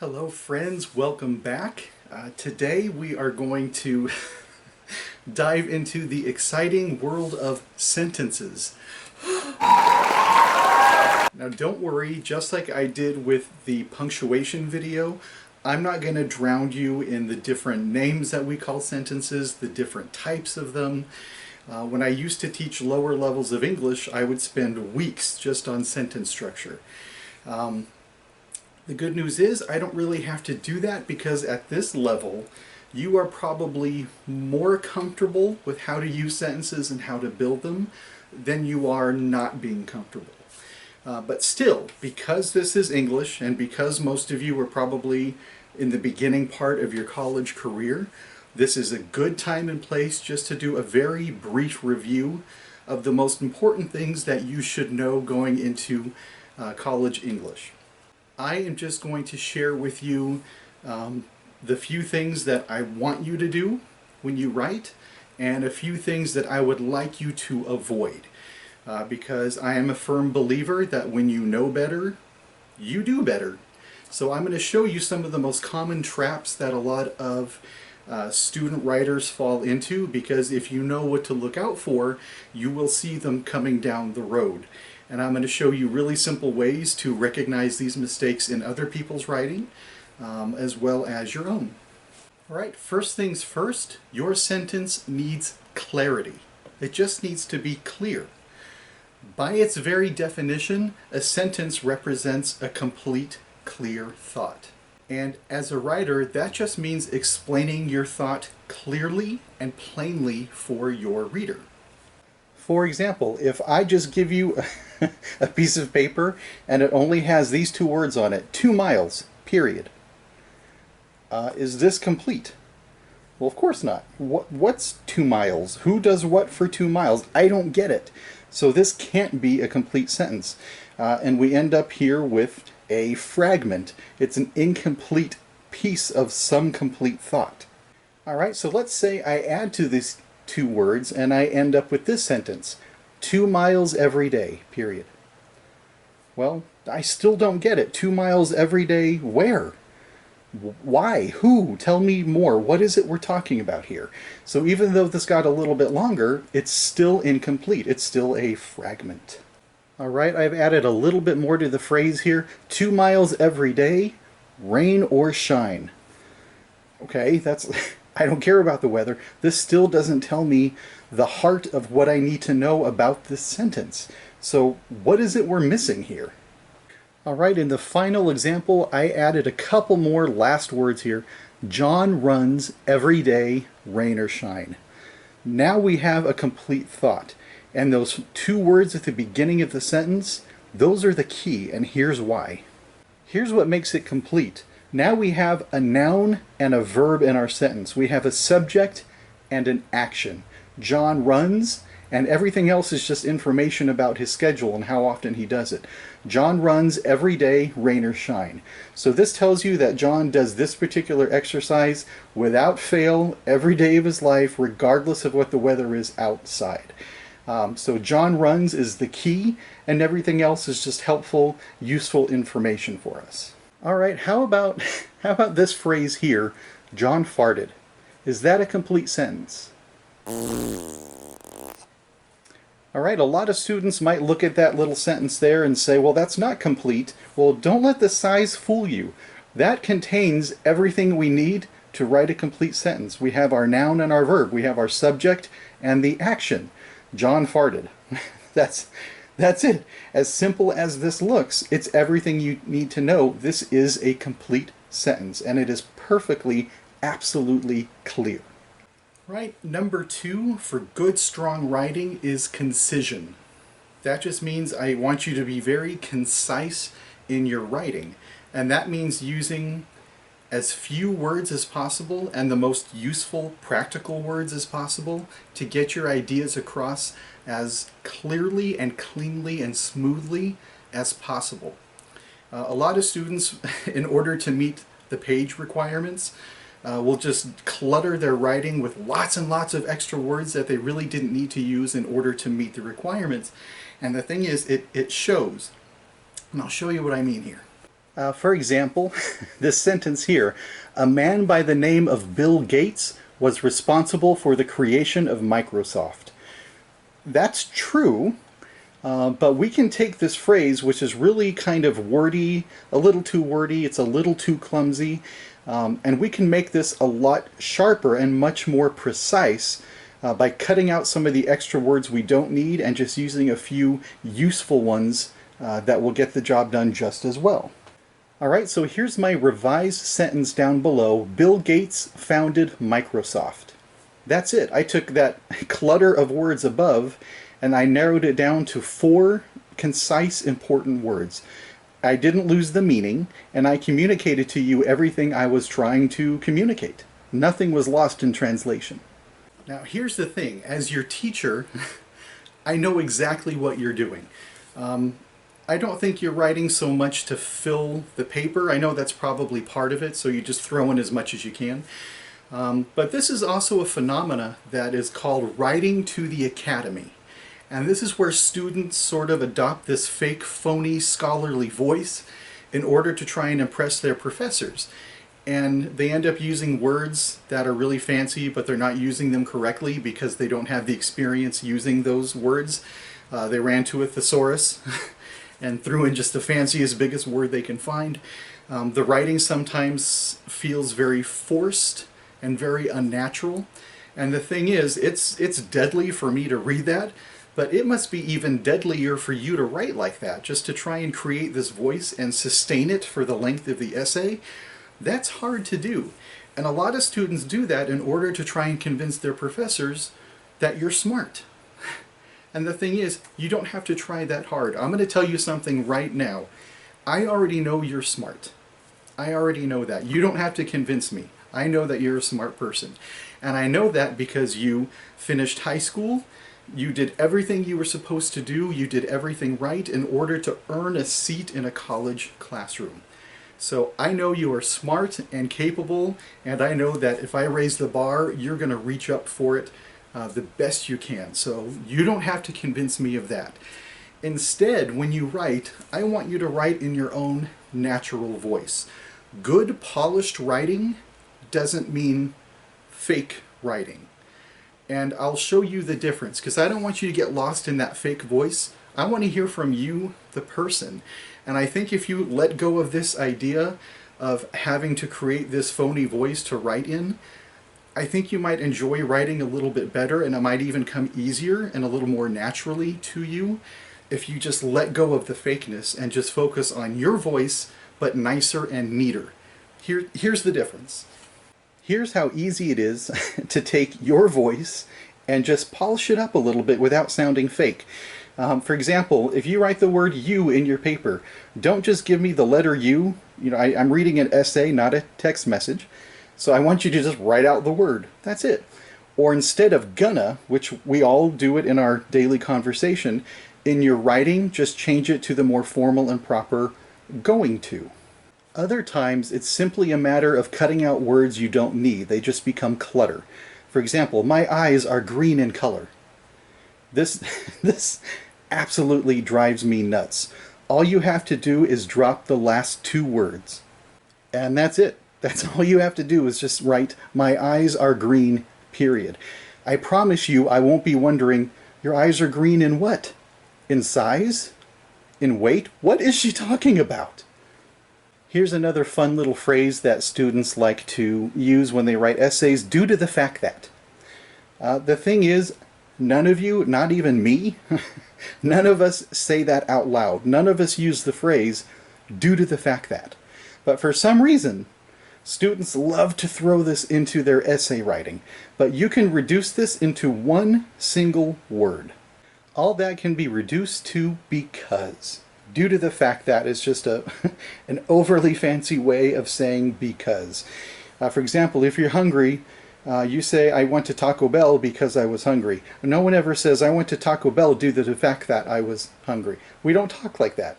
Hello friends, welcome back. Today we are going to dive into the exciting world of sentences. Now don't worry, just like I did with the punctuation video, I'm not going to drown you in the different names that we call sentences, the different types of them. When I used to teach lower levels of English, I would spend weeks just on sentence structure. The good news is I don't really have to do that because at this level you are probably more comfortable with how to use sentences and how to build them than you are not being comfortable. But still, because this is English and because most of you are probably in the beginning part of your college career, this is a good time and place just to do a very brief review of the most important things that you should know going into college English. I am just going to share with you the few things that I want you to do when you write and a few things that I would like you to avoid. Because I am a firm believer that when you know better, you do better. So I'm going to show you some of the most common traps that a lot of student writers fall into, because if you know what to look out for, you will see them coming down the road. And I'm going to show you really simple ways to recognize these mistakes in other people's writing, as well as your own. All right, first things first, your sentence needs clarity. It just needs to be clear. By its very definition, a sentence represents a complete, clear thought. And as a writer, that just means explaining your thought clearly and plainly for your reader. For example, if I just give you a piece of paper and it only has these two words on it, 2 miles, period. Is this complete? Well, of course not. What's 2 miles? Who does what for 2 miles? I don't get it. So this can't be a complete sentence. And we end up here with a fragment. It's an incomplete piece of some complete thought. All right, so let's say I add to these 2 words and I end up with this sentence, 2 miles every day, period. Well, I still don't get it. 2 miles every day, where? Why? Who? Tell me more. What is it we're talking about here? So even though this got a little bit longer, it's still incomplete. It's still a fragment. All right, I've added a little bit more to the phrase here. 2 miles every day, rain or shine. Okay, that's... I don't care about the weather. This still doesn't tell me the heart of what I need to know about this sentence. So what is it we're missing here? All right, in the final example, I added a couple more last words here. John runs every day, rain or shine. Now we have a complete thought. And those 2 words at the beginning of the sentence, those are the key, and here's why. Here's what makes it complete. Now we have a noun and a verb in our sentence. We have a subject and an action. John runs, and everything else is just information about his schedule and how often he does it. John runs every day, rain or shine. So this tells you that John does this particular exercise without fail every day of his life, regardless of what the weather is outside. So John runs is the key, and everything else is just helpful, useful information for us. All right, how about this phrase here, John farted? Is that a complete sentence? All right, a lot of students might look at that little sentence there and say, well, that's not complete. Well, don't let the size fool you. That contains everything we need to write a complete sentence. We have our noun and our verb. We have our subject and the action. John farted. That's it. As simple as this looks, it's everything you need to know. This is a complete sentence, and it is perfectly, absolutely clear. Right, number 2 for good, strong writing is concision. That just means I want you to be very concise in your writing, and that means using as few words as possible and the most useful, practical words as possible to get your ideas across as clearly and cleanly and smoothly as possible. A lot of students, in order to meet the page requirements, will just clutter their writing with lots and lots of extra words that they really didn't need to use in order to meet the requirements. And the thing is, it shows. And I'll show you what I mean here. For example, this sentence here, a man by the name of Bill Gates was responsible for the creation of Microsoft. That's true, but we can take this phrase, which is really kind of wordy, a little too wordy, it's a little too clumsy, and we can make this a lot sharper and much more precise by cutting out some of the extra words we don't need and just using a few useful ones that will get the job done just as well. Alright, so here's my revised sentence down below. Bill Gates founded Microsoft. That's it. I took that clutter of words above and I narrowed it down to 4 concise, important words. I didn't lose the meaning, and I communicated to you everything I was trying to communicate. Nothing was lost in translation. Now here's the thing. As your teacher, I know exactly what you're doing. I don't think you're writing so much to fill the paper. I know that's probably part of it, so you just throw in as much as you can. But this is also a phenomena that is called writing to the academy. And this is where students sort of adopt this fake, phony, scholarly voice in order to try and impress their professors. And they end up using words that are really fancy, but they're not using them correctly because they don't have the experience using those words. They ran to a thesaurus and threw in just the fanciest, biggest word they can find. The writing sometimes feels very forced and very unnatural. And the thing is, it's deadly for me to read that, but it must be even deadlier for you to write like that, just to try and create this voice and sustain it for the length of the essay. That's hard to do. And a lot of students do that in order to try and convince their professors that you're smart. And the thing is, you don't have to try that hard. I'm going to tell you something right now. I already know you're smart. I already know that. You don't have to convince me. I know that you're a smart person. And I know that because you finished high school, you did everything you were supposed to do, you did everything right in order to earn a seat in a college classroom. So I know you are smart and capable, and I know that if I raise the bar, you're going to reach up for it the best you can. So you don't have to convince me of that. Instead, when you write, I want you to write in your own natural voice. Good, polished writing doesn't mean fake writing. And I'll show you the difference, because I don't want you to get lost in that fake voice. I want to hear from you, the person. And I think if you let go of this idea of having to create this phony voice to write in, I think you might enjoy writing a little bit better, and it might even come easier and a little more naturally to you if you just let go of the fakeness and just focus on your voice, but nicer and neater. Here's the difference. Here's how easy it is to take your voice and just polish it up a little bit without sounding fake. For example, if you write the word you in your paper, don't just give me the letter U. I'm reading an essay, not a text message. So I want you to just write out the word. That's it. Or instead of gonna, which we all do it in our daily conversation, in your writing, just change it to the more formal and proper going to. Other times, it's simply a matter of cutting out words you don't need. They just become clutter. For example, my eyes are green in color. This absolutely drives me nuts. All you have to do is drop the last 2 words. And that's it. That's all you have to do is just write, my eyes are green, period. I promise you I won't be wondering, your eyes are green in what? In size? In weight? What is she talking about? Here's another fun little phrase that students like to use when they write essays, due to the fact that. The thing is, none of you, not even me, none of us say that out loud. None of us use the phrase, due to the fact that. But for some reason, students love to throw this into their essay writing. But you can reduce this into one single word. All that can be reduced to because. Due to the fact that is just an overly fancy way of saying because. For example, if you're hungry, you say, I went to Taco Bell because I was hungry. No one ever says, I went to Taco Bell due to the fact that I was hungry. We don't talk like that.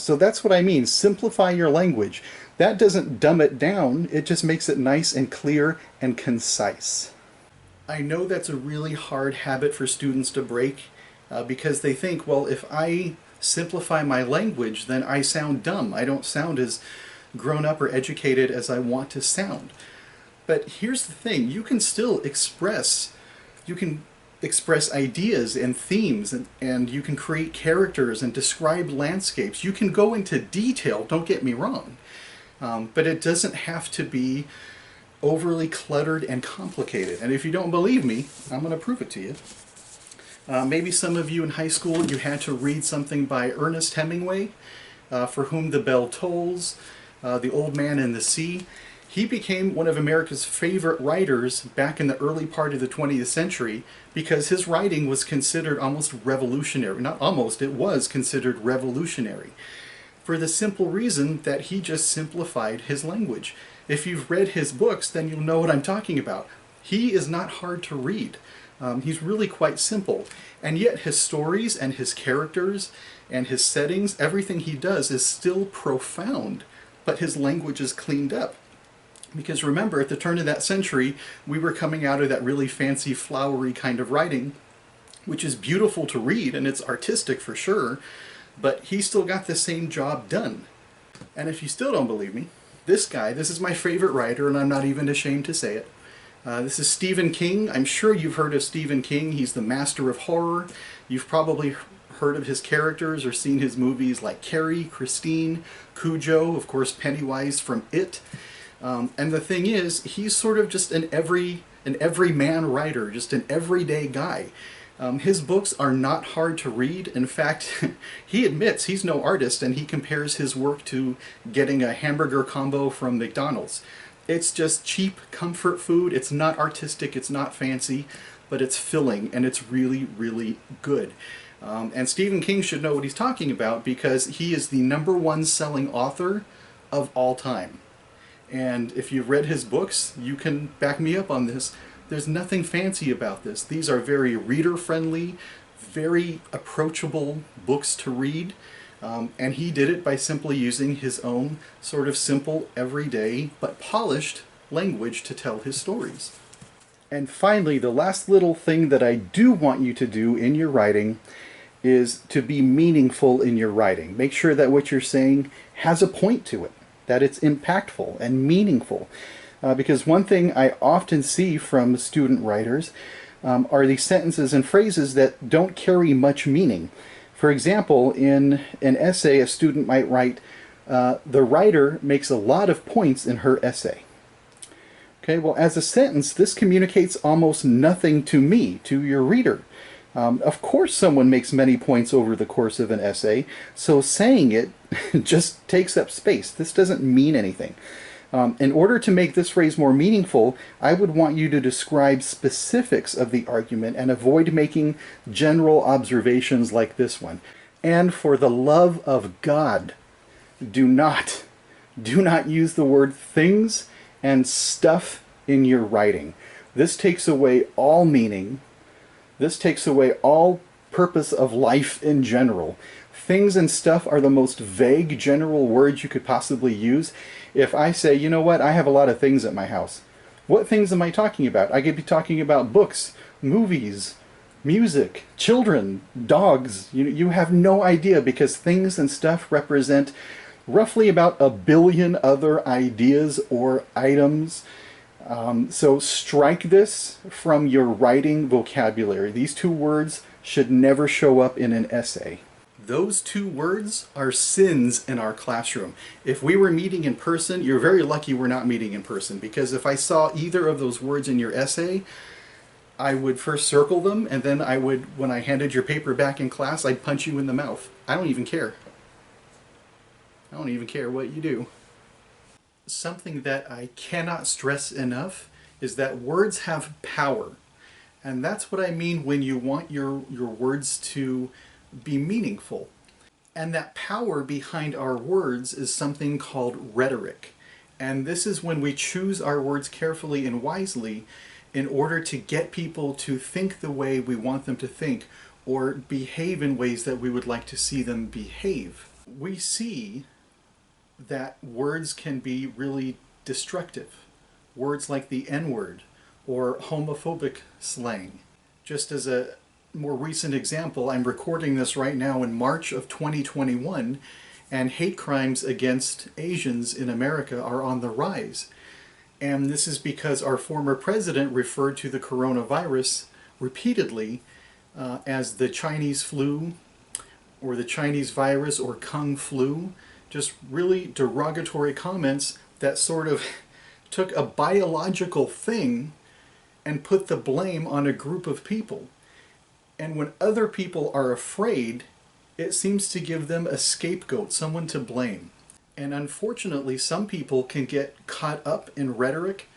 So that's what I mean. Simplify your language. That doesn't dumb it down. It just makes it nice and clear and concise. I know that's a really hard habit for students to break because they think, well, if I simplify my language, then I sound dumb. I don't sound as grown up or educated as I want to sound. But here's the thing, you can express ideas and themes, and you can create characters and describe landscapes. You can go into detail, don't get me wrong, but it doesn't have to be overly cluttered and complicated. And if you don't believe me, I'm going to prove it to you. Maybe some of you in high school, you had to read something by Ernest Hemingway, For Whom the Bell Tolls, The Old Man and the Sea. He became one of America's favorite writers back in the early part of the 20th century because his writing was considered almost revolutionary. Not almost, it was considered revolutionary. For the simple reason that he just simplified his language. If you've read his books, then you'll know what I'm talking about. He is not hard to read. He's really quite simple. And yet his stories and his characters and his settings, everything he does is still profound, but his language is cleaned up. Because remember, at the turn of that century, we were coming out of that really fancy, flowery kind of writing, which is beautiful to read, and it's artistic for sure, but he still got the same job done. And if you still don't believe me, this is my favorite writer, and I'm not even ashamed to say it. This is Stephen King. I'm sure you've heard of Stephen King. He's the master of horror. You've probably heard of his characters or seen his movies like Carrie, Christine, Cujo, of course Pennywise from It. And the thing is, he's sort of just an everyman writer, just an everyday guy. His books are not hard to read. In fact, he admits he's no artist, and he compares his work to getting a hamburger combo from McDonald's. It's just cheap comfort food. It's not artistic, it's not fancy, but it's filling, and it's really, really good. And Stephen King should know what he's talking about because he is the #1 selling author of all time. And if you've read his books, you can back me up on this. There's nothing fancy about this. These are very reader-friendly, very approachable books to read. And he did it by simply using his own sort of simple, everyday, but polished language to tell his stories. And finally, the last little thing that I do want you to do in your writing is to be meaningful in your writing. Make sure that what you're saying has a point to it, that it's impactful and meaningful. Because one thing I often see from student writers are these sentences and phrases that don't carry much meaning. For example, in an essay, a student might write, the writer makes a lot of points in her essay. Okay, well, as a sentence, this communicates almost nothing to me, to your reader. Of course someone makes many points over the course of an essay, so saying it just takes up space. This doesn't mean anything. In order to make this phrase more meaningful, I would want you to describe specifics of the argument and avoid making general observations like this one. And for the love of God, do not use the word things and stuff in your writing. This takes away all meaning. This takes away all purpose of life in general. Things and stuff are the most vague general words you could possibly use. If I say, you know what, I have a lot of things at my house. What things am I talking about? I could be talking about books, movies, music, children, dogs. You have no idea because things and stuff represent roughly about 1 billion other ideas or items. So strike this from your writing vocabulary. These 2 words should never show up in an essay. Those 2 words are sins in our classroom. If we were meeting in person, you're very lucky we're not meeting in person, because if I saw either of those words in your essay, I would first circle them, and then I would, when I handed your paper back in class, I'd punch you in the mouth. I don't even care. I don't even care what you do. Something that I cannot stress enough is that words have power. And that's what I mean when you want your words to be meaningful. And that power behind our words is something called rhetoric. And this is when we choose our words carefully and wisely in order to get people to think the way we want them to think or behave in ways that we would like to see them behave. We see that words can be really destructive. Words like the N-word or homophobic slang. Just as a more recent example, I'm recording this right now in March of 2021, and hate crimes against Asians in America are on the rise. And this is because our former president referred to the coronavirus repeatedly as the Chinese flu, or the Chinese virus, or Kung flu. Just really derogatory comments that sort of took a biological thing and put the blame on a group of people. And when other people are afraid, it seems to give them a scapegoat, someone to blame. And unfortunately, some people can get caught up in rhetoric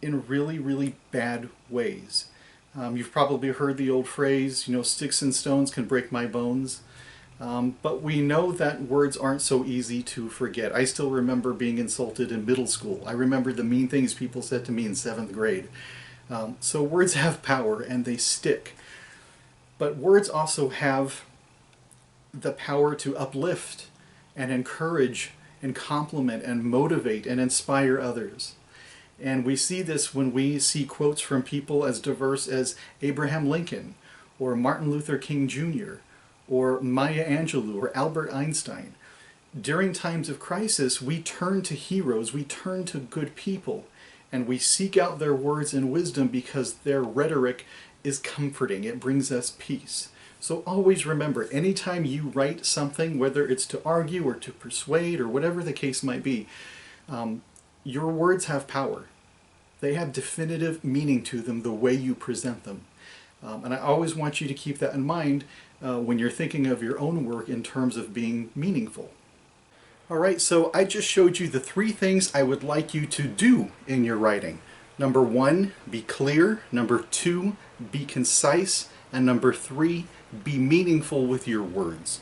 in really, really bad ways. You've probably heard the old phrase, sticks and stones can break my bones. But we know that words aren't so easy to forget. I still remember being insulted in middle school. I remember the mean things people said to me in 7th grade. So words have power and they stick. But words also have the power to uplift and encourage and compliment and motivate and inspire others. And we see this when we see quotes from people as diverse as Abraham Lincoln, or Martin Luther King Jr., or Maya Angelou, or Albert Einstein. During times of crisis, we turn to heroes, we turn to good people, and we seek out their words and wisdom because their rhetoric is comforting. It brings us peace. So always remember, anytime you write something, whether it's to argue or to persuade or whatever the case might be, your words have power. They have definitive meaning to them the way you present them. And I always want you to keep that in mind when you're thinking of your own work in terms of being meaningful. Alright, so I just showed you the 3 things I would like you to do in your writing. Number 1, be clear. Number 2, be concise. And number 3, be meaningful with your words.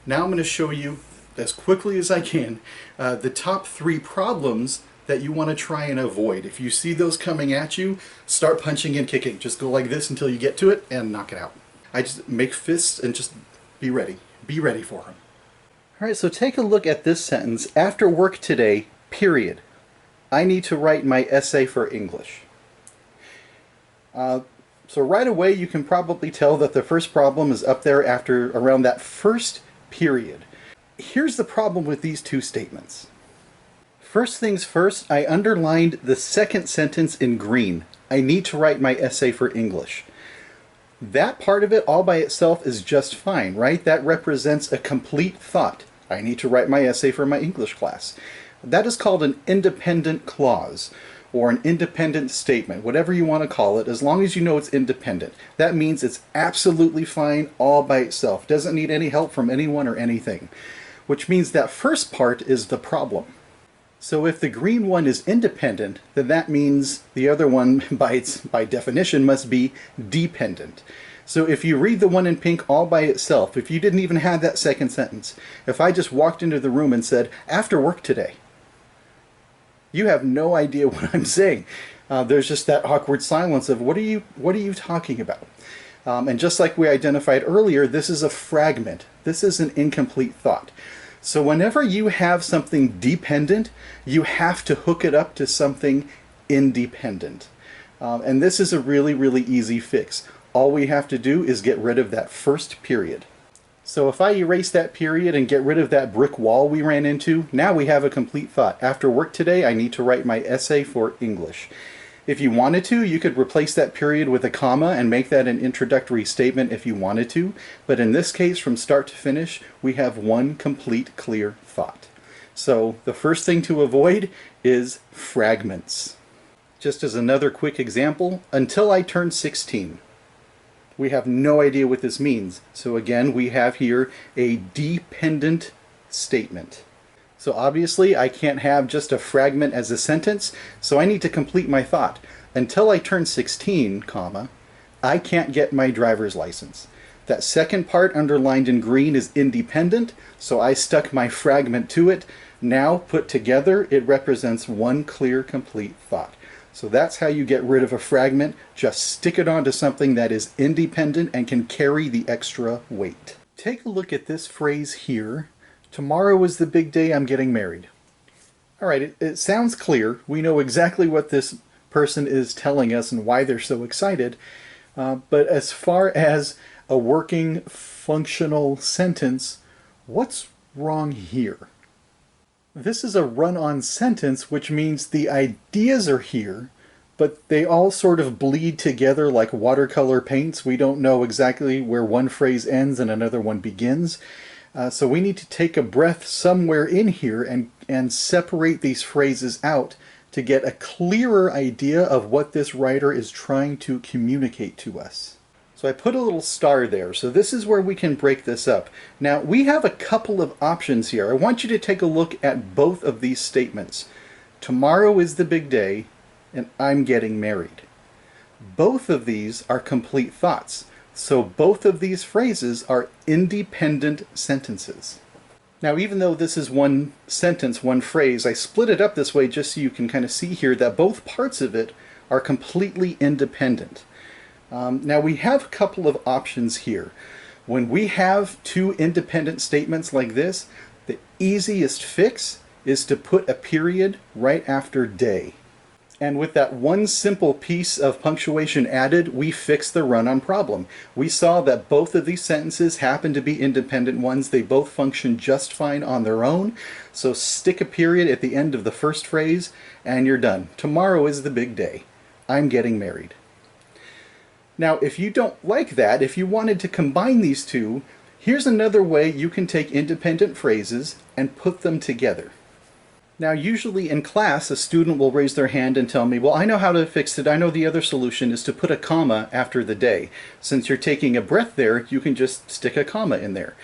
Now I'm going to show you, as quickly as I can, the top 3 problems that you want to try and avoid. If you see those coming at you, start punching and kicking. Just go like this until you get to it and knock it out. I just make fists and just be ready. Be ready for them. Alright, so take a look at this sentence. After work today, period. I need to write my essay for English. So right away you can probably tell that the first problem is up there after around that first period. Here's the problem with these 2 statements. First things first, I underlined the second sentence in green. I need to write my essay for English. That part of it all by itself is just fine, right? That represents a complete thought. I need to write my essay for my English class. That is called an independent clause, or an independent statement, whatever you want to call it, as long as you know it's independent. That means it's absolutely fine all by itself. Doesn't need any help from anyone or anything. Which means that first part is the problem. So if the green one is independent, then that means the other one, by definition, must be dependent. So if you read the one in pink all by itself, if you didn't even have that second sentence, if I just walked into the room and said, after work today, you have no idea what I'm saying. There's just that awkward silence of what are you talking about? And just like we identified earlier, this is a fragment. This is an incomplete thought. So whenever you have something dependent, you have to hook it up to something independent. And this is a really, really easy fix. All we have to do is get rid of that first period. So if I erase that period and get rid of that brick wall we ran into, now we have a complete thought. After work today, I need to write my essay for English. If you wanted to, you could replace that period with a comma and make that an introductory statement if you wanted to. But in this case, from start to finish, we have one complete, clear thought. So the first thing to avoid is fragments. Just as another quick example, until I turned 16. We have no idea what this means. So again, we have here a dependent statement. So obviously I can't have just a fragment as a sentence, so I need to complete my thought. Until I turn 16, comma, I can't get my driver's license. That second part underlined in green is independent, so I stuck my fragment to it. Now put together, it represents one clear, complete thought. So that's how you get rid of a fragment. Just stick it onto something that is independent and can carry the extra weight. Take a look at this phrase here. Tomorrow is the big day I'm getting married. All right, it sounds clear. We know exactly what this person is telling us and why they're so excited. But as far as a working, functional sentence. What's wrong here? This is a run-on sentence, which means the ideas are here, but they all sort of bleed together like watercolor paints. We don't know exactly where one phrase ends and another one begins. So we need to take a breath somewhere in here and separate these phrases out to get a clearer idea of what this writer is trying to communicate to us. So I put a little star there. So this is where we can break this up. Now we have a couple of options here. I want you to take a look at both of these statements. Tomorrow is the big day, and I'm getting married. Both of these are complete thoughts. So both of these phrases are independent sentences. Now, even though this is one sentence, one phrase, I split it up this way just so you can kind of see here that both parts of it are completely independent. Now, we have a couple of options here. When we have two independent statements like this, the easiest fix is to put a period right after day. And with that one simple piece of punctuation added, we fix the run-on problem. We saw that both of these sentences happen to be independent ones. They both function just fine on their own. So stick a period at the end of the first phrase and you're done. Tomorrow is the big day. I'm getting married. Now, if you don't like that, if you wanted to combine these two, here's another way you can take independent phrases and put them together. Now, usually in class, a student will raise their hand and tell me, well, I know how to fix it. I know the other solution is to put a comma after the day. Since you're taking a breath there, you can just stick a comma in there.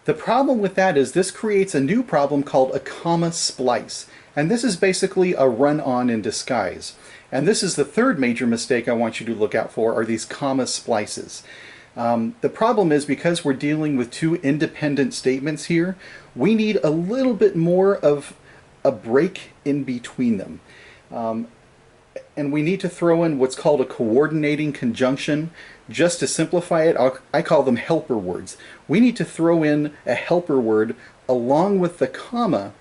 The problem with that is this creates a new problem called a comma splice. And this is basically a run-on in disguise. And this is the third major mistake I want you to look out for, are these comma splices. The problem is because we're dealing with two independent statements here, we need a little bit more of a break in between them. And we need to throw in what's called a coordinating conjunction. Just to simplify it, I call them helper words. We need to throw in a helper word along with the comma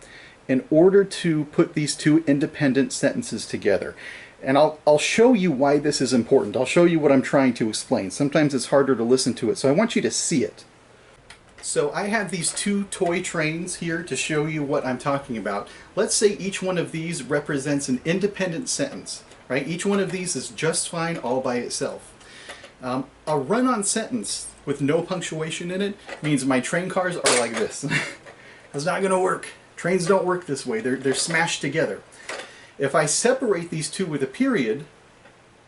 in order to put these two independent sentences together. And I'll show you why this is important. I'll show you what I'm trying to explain. Sometimes it's harder to listen to it, so I want you to see it. So I have these two toy trains here to show you what I'm talking about. Let's say each one of these represents an independent sentence, right? Each one of these is just fine all by itself. A run-on sentence with no punctuation in it means my train cars are like this. That's not going to work. Trains don't work this way. They're smashed together. If I separate these two with a period,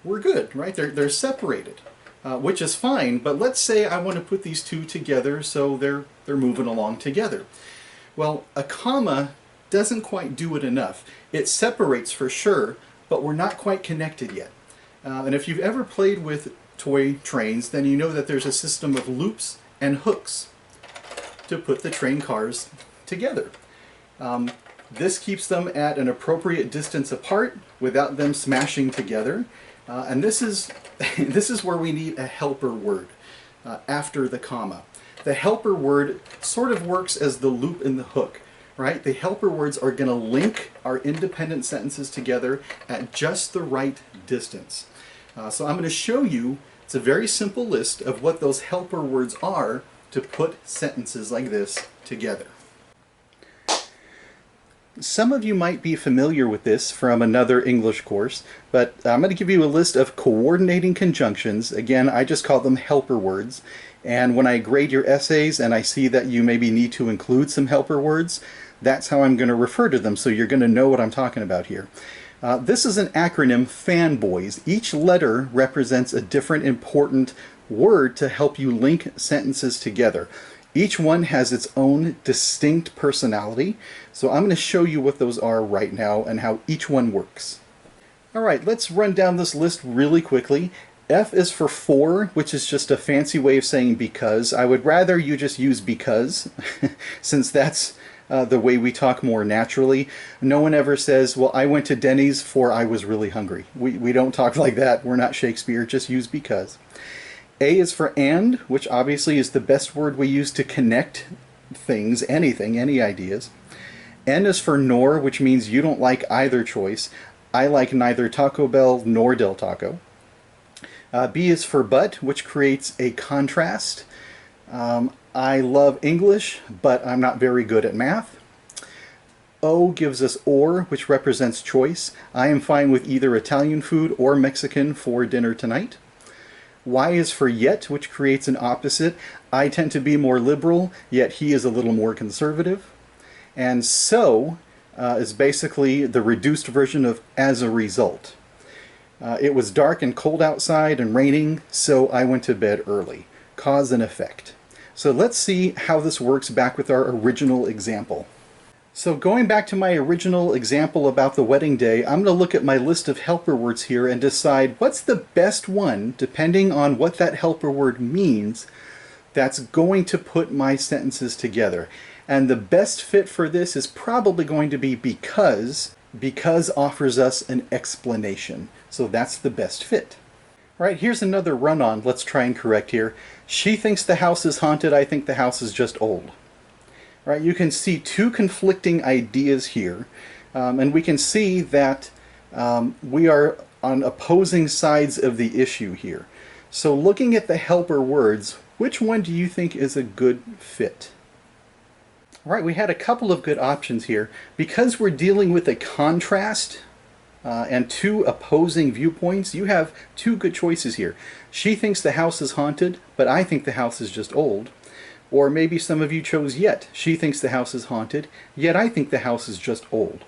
we're good, right? They're separated. Which is fine, but let's say I want to put these two together so they're moving along together. Well, a comma doesn't quite do it enough. It separates for sure, but we're not quite connected yet. And if you've ever played with toy trains, then you know that there's a system of loops and hooks to put the train cars together. This keeps them at an appropriate distance apart without them smashing together. And this is where we need a helper word after the comma. The helper word sort of works as the loop in the hook, right? The helper words are going to link our independent sentences together at just the right distance. So I'm going to show you, it's a very simple list of what those helper words are to put sentences like this together. Some of you might be familiar with this from another English course, but I'm going to give you a list of coordinating conjunctions. Again, I just call them helper words. And when I grade your essays and I see that you maybe need to include some helper words, that's how I'm going to refer to them, so you're going to know what I'm talking about here. This is an acronym, fanboys. Each letter represents a different important word to help you link sentences together. Each one has its own distinct personality, so I'm going to show you what those are right now and how each one works. Alright, let's run down this list really quickly. F is for for, which is just a fancy way of saying because. I would rather you just use because, since that's the way we talk more naturally. No one ever says, well, I went to Denny's for I was really hungry. We don't talk like that. We're not Shakespeare, just use because. A is for and, which obviously is the best word we use to connect things, anything, any ideas. N is for nor, which means you don't like either choice. I like neither Taco Bell nor Del Taco. B is for but, which creates a contrast. I love English, but I'm not very good at math. O gives us or, which represents choice. I am fine with either Italian food or Mexican for dinner tonight. Y is for yet, which creates an opposite. I tend to be more liberal, yet he is a little more conservative. And so is basically the reduced version of as a result. It was dark and cold outside and raining, so I went to bed early. Cause and effect. So let's see how this works back with our original example. So going back to my original example about the wedding day, I'm going to look at my list of helper words here and decide what's the best one, depending on what that helper word means, that's going to put my sentences together. And the best fit for this is probably going to be because offers us an explanation. So that's the best fit. All right, here's another run-on. Let's try and correct here. She thinks the house is haunted. I think the house is just old. Right, you can see two conflicting ideas here, and we can see that we are on opposing sides of the issue here. So looking at the helper words, which one do you think is a good fit? All right, we had a couple of good options here. Because we're dealing with a contrast and two opposing viewpoints, you have two good choices here. She thinks the house is haunted, but I think the house is just old. Or maybe some of you chose yet. She thinks the house is haunted, yet I think the house is just old.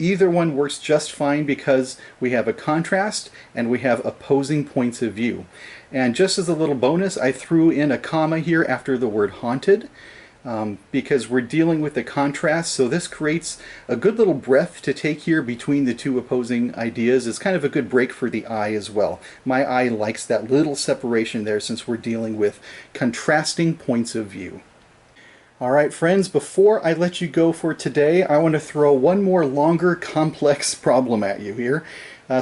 Either one works just fine because we have a contrast and we have opposing points of view. And just as a little bonus, I threw in a comma here after the word haunted because we're dealing with a contrast. So this creates a good little breath to take here between the two opposing ideas. It's kind of a good break for the eye as well. My eye likes that little separation there since we're dealing with contrasting points of view. All right, friends, before I let you go for today, I want to throw one more longer, complex problem at you here.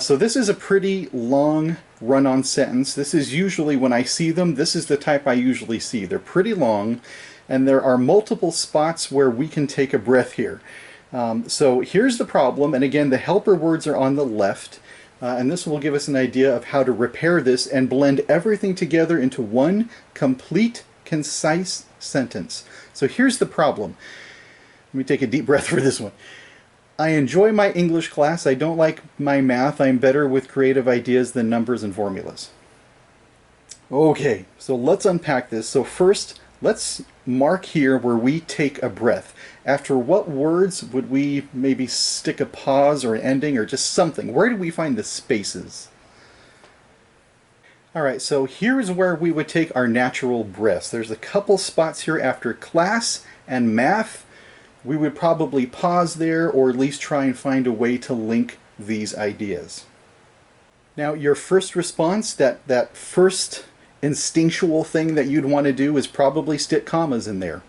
So this is a pretty long run-on sentence. This is usually, when I see them, this is the type I usually see. They're pretty long, and there are multiple spots where we can take a breath here. So here's the problem, and again, the helper words are on the left, and this will give us an idea of how to repair this and blend everything together into one complete, concise sentence. So here's the problem. Let me take a deep breath for this one. I enjoy my English class. I don't like my math. I'm better with creative ideas than numbers and formulas. Okay, so let's unpack this. So first, let's mark here where we take a breath. After what words would we maybe stick a pause or an ending or just something? Where do we find the spaces? All right, so here's where we would take our natural breaths. There's a couple spots here after class and math. We would probably pause there or at least try and find a way to link these ideas. Now, your first response, that first instinctual thing that you'd want to do is probably stick commas in there.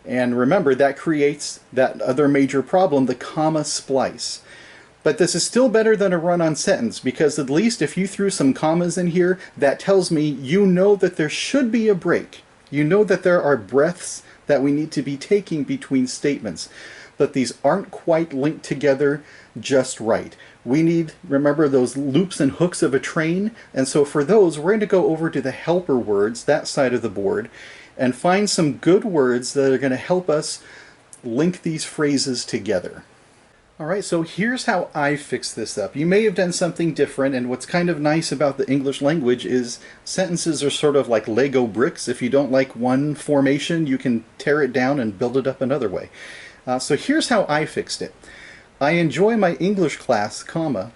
And remember, that creates that other major problem, the comma splice. But this is still better than a run-on sentence, because at least if you threw some commas in here, that tells me you know that there should be a break. You know that there are breaths that we need to be taking between statements. But these aren't quite linked together just right. We need, remember, those loops and hooks of a train, and so for those, we're going to go over to the helper words, that side of the board, and find some good words that are going to help us link these phrases together. All right, so here's how I fix this up. You may have done something different, and what's kind of nice about the English language is sentences are sort of like Lego bricks. If you don't like one formation, you can tear it down and build it up another way. So here's how I fixed it. I enjoy my English class, comma,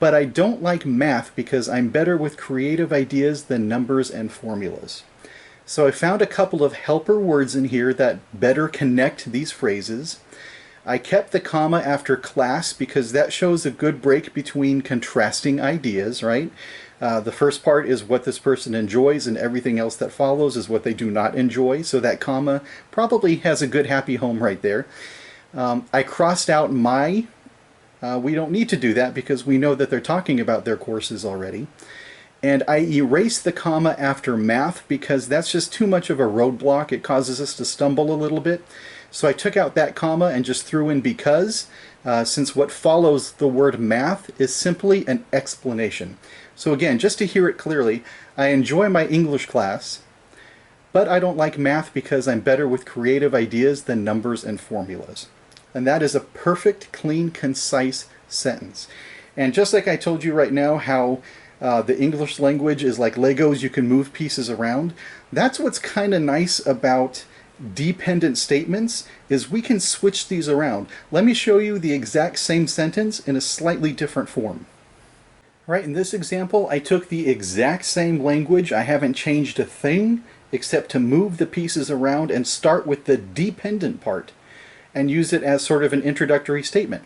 but I don't like math because I'm better with creative ideas than numbers and formulas. So I found a couple of helper words in here that better connect these phrases. I kept the comma after class because that shows a good break between contrasting ideas, right? The first part is what this person enjoys and everything else that follows is what they do not enjoy. So that comma probably has a good happy home right there. I crossed out my. We don't need to do that because we know that they're talking about their courses already. And I erased the comma after math because that's just too much of a roadblock. It causes us to stumble a little bit. So I took out that comma and just threw in because, since what follows the word math is simply an explanation. So again, just to hear it clearly, I enjoy my English class, but I don't like math because I'm better with creative ideas than numbers and formulas. And that is a perfect, clean, concise sentence. And just like I told you right now how the English language is like Legos, you can move pieces around, that's what's kind of nice about dependent statements, is we can switch these around. Let me show you the exact same sentence in a slightly different form. Right, in this example, I took the exact same language. I haven't changed a thing except to move the pieces around and start with the dependent part and use it as sort of an introductory statement.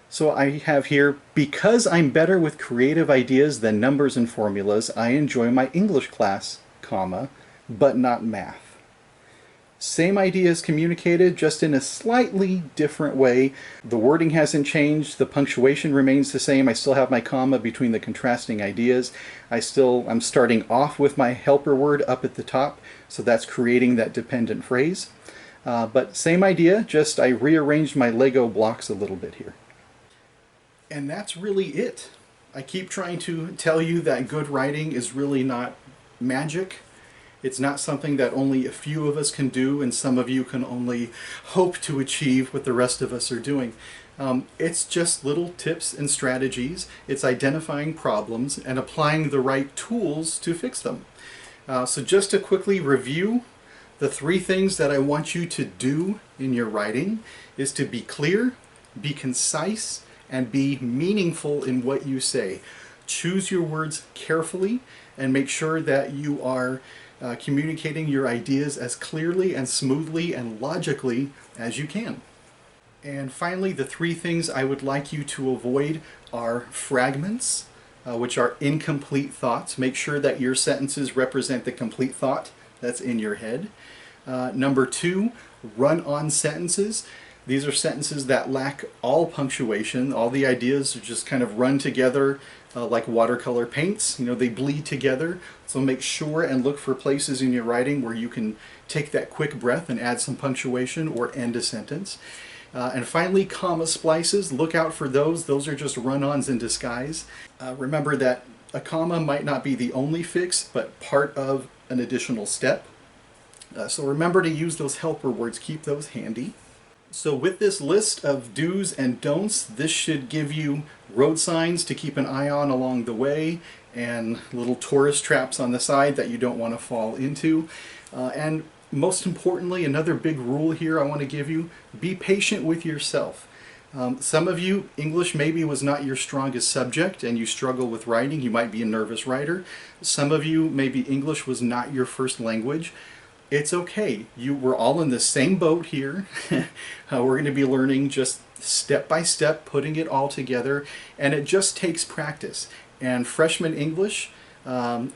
So I have here, because I'm better with creative ideas than numbers and formulas, I enjoy my English class, comma, but not math. Same idea is communicated, just in a slightly different way. The wording hasn't changed, the punctuation remains the same. I still have my comma between the contrasting ideas. I'm starting off with my helper word up at the top, so that's creating that dependent phrase. But same idea, just I rearranged my Lego blocks a little bit here. And that's really it. I keep trying to tell you that good writing is really not magic. It's not something that only a few of us can do, and some of you can only hope to achieve what the rest of us are doing. It's just little tips and strategies. It's identifying problems and applying the right tools to fix them. So just to quickly review, the 3 things that I want you to do in your writing is to be clear, be concise, and be meaningful in what you say. Choose your words carefully and make sure that you are communicating your ideas as clearly and smoothly and logically as you can. And finally, the 3 things I would like you to avoid are fragments, which are incomplete thoughts. Make sure that your sentences represent the complete thought that's in your head. Number 2, run-on sentences. These are sentences that lack all punctuation. All the ideas are just kind of run together like watercolor paints. You know, they bleed together. So make sure and look for places in your writing where you can take that quick breath and add some punctuation or end a sentence. And finally, comma splices. Look out for those. Those are just run-ons in disguise. Remember that a comma might not be the only fix, but part of an additional step. So remember to use those helper words. Keep those handy. So with this list of do's and don'ts, this should give you road signs to keep an eye on along the way and little tourist traps on the side that you don't want to fall into. And most importantly, another big rule here I want to give you, be patient with yourself. Some of you, English maybe was not your strongest subject and you struggle with writing. You might be a nervous writer. Some of you, maybe English was not your first language. It's okay. We're all in the same boat here. We're going to be learning just step by step, putting it all together, and it just takes practice. And freshman English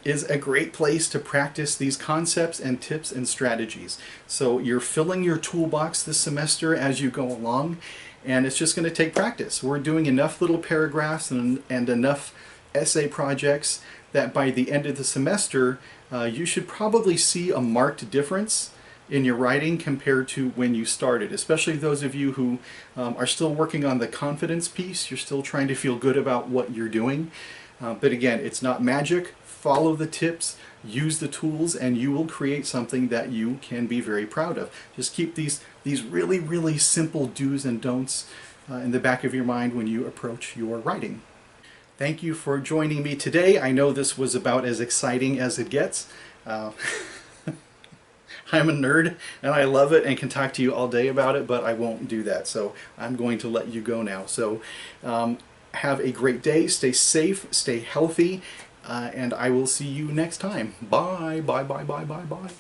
is a great place to practice these concepts and tips and strategies. So you're filling your toolbox this semester as you go along, and it's just going to take practice. We're doing enough little paragraphs and enough essay projects that by the end of the semester, you should probably see a marked difference in your writing compared to when you started, especially those of you who are still working on the confidence piece. You're still trying to feel good about what you're doing. But again, it's not magic. Follow the tips, use the tools, and you will create something that you can be very proud of. Just keep these really, really simple do's and don'ts in the back of your mind when you approach your writing. Thank you for joining me today. I know this was about as exciting as it gets. I'm a nerd and I love it and can talk to you all day about it, but I won't do that. So I'm going to let you go now. So have a great day, stay safe, stay healthy, and I will see you next time. Bye, bye, bye, bye, bye, bye.